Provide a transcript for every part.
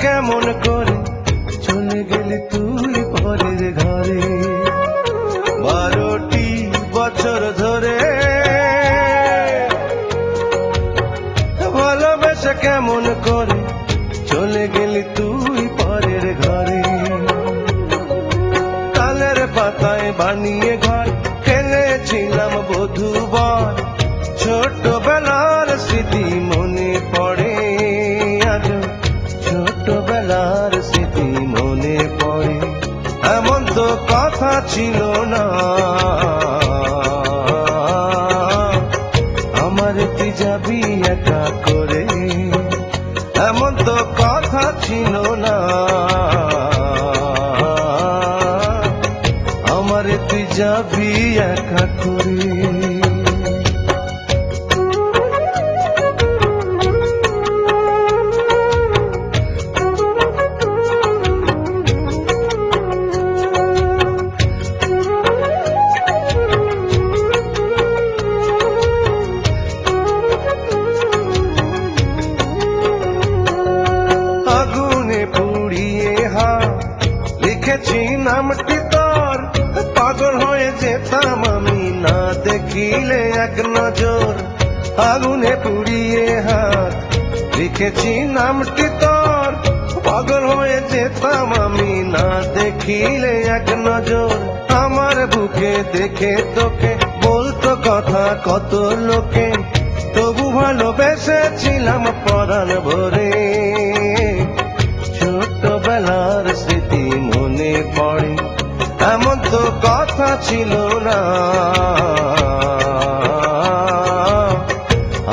কেমন করে চলে গেলি তুই পরের ঘরে। 12টি বছর ধরে ভালোবেসে কেমন করে চলে গেলি তুই পরের ঘরে। তালের পাতায় বানিয়ে ঘর খেলেছিলাম বধূবার, ছোটবেলার স্মৃতি মনে পড়ে আজ, ছোটবেলার স্মৃতি মনে পড়ে। এমন তো কথা ছিল না আমার তুই যাবি একা করে, এমন তো কথা ছিল না আমার তুই যাবি একা করে। লিখেছি নামটি তোর, পাগল হয়ে যেতাম আমি না দেখিলে এক নজর। আগুনে পুড়িয়ে হাত লিখেছি নামটি তোর, পাগল হয়ে যেতাম আমি না দেখিলে এক নজর। আমার বুকে দেখে তোকে বলতো কথা কত লোকে, তবু ভালোবেসেছিলাম পরাণ ভরে। ছোটবেলার স্মৃতি মনে পড়ে, এমন তো কথা ছিল না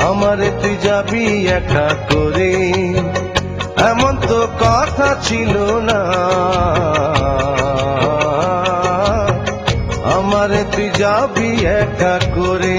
আমার তুই যাবি একা করে, এমন তো কথা ছিল না আমার তুই যাবি একা করে।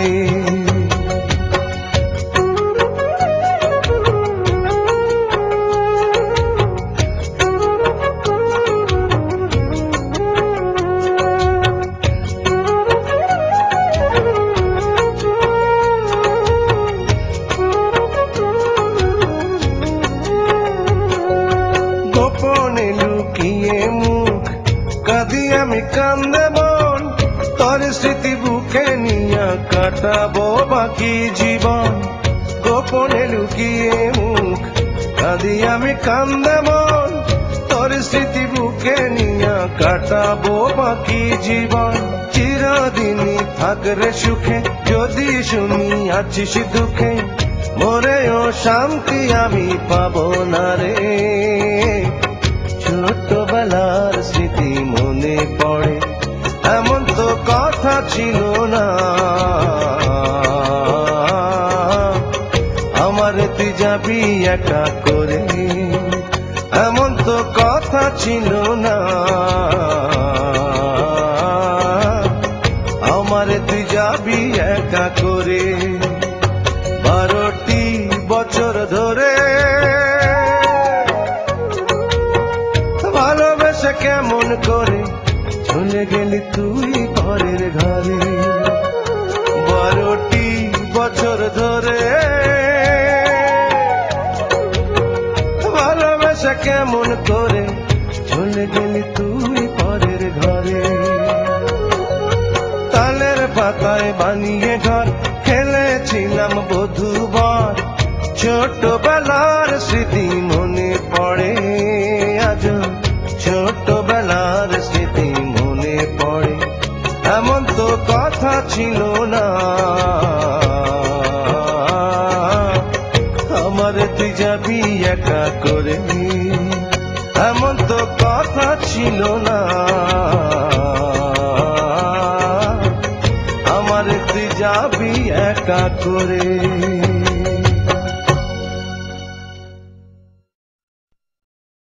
গোপনে লুকিয়ে মুখ কাঁদি আমি কান্দে মন, তোর স্মৃতি বুকে নিয়ে কাটাবো বাকি জীবন। গোপনে লুকিয়ে মুখ কাঁদি আমি কান্দে মন, তোর স্মৃতি বুকে নিয়ে কাটাবো বাকি জীবন। চিরদিনই থাকরে সুখে যদি শুনি আছিস দুঃখে, মরেও শান্তি আমি পাবো না রে। ছোটবেলার স্মৃতি মনে পড়ে, এমন তো কথা ছিল না আমার তুই যাবি একা করে, এমন তো কথা ছিল না আমার তুই যাবি একা করে। 12টি বছর ধরে ভালোবেসে কেমন করে চলে গেলি তুই পরের ঘরে। 12টি বছর ধরে ভালোবেসে কেমন করে চলে গেলি তুই পরের ঘরে। তালের পাতায় বানিয়ে ঘর খেলেছিলাম বধূবার, ছোটবেলার স্মৃতি মনে পড়ে আজ, ছোটবেলার স্মৃতি মনে পড়ে। এমন তো কথা ছিল না আমার তুই যাবি একা করে, এমন তো কথা ছিল না আমার তুই যাবি একা করে।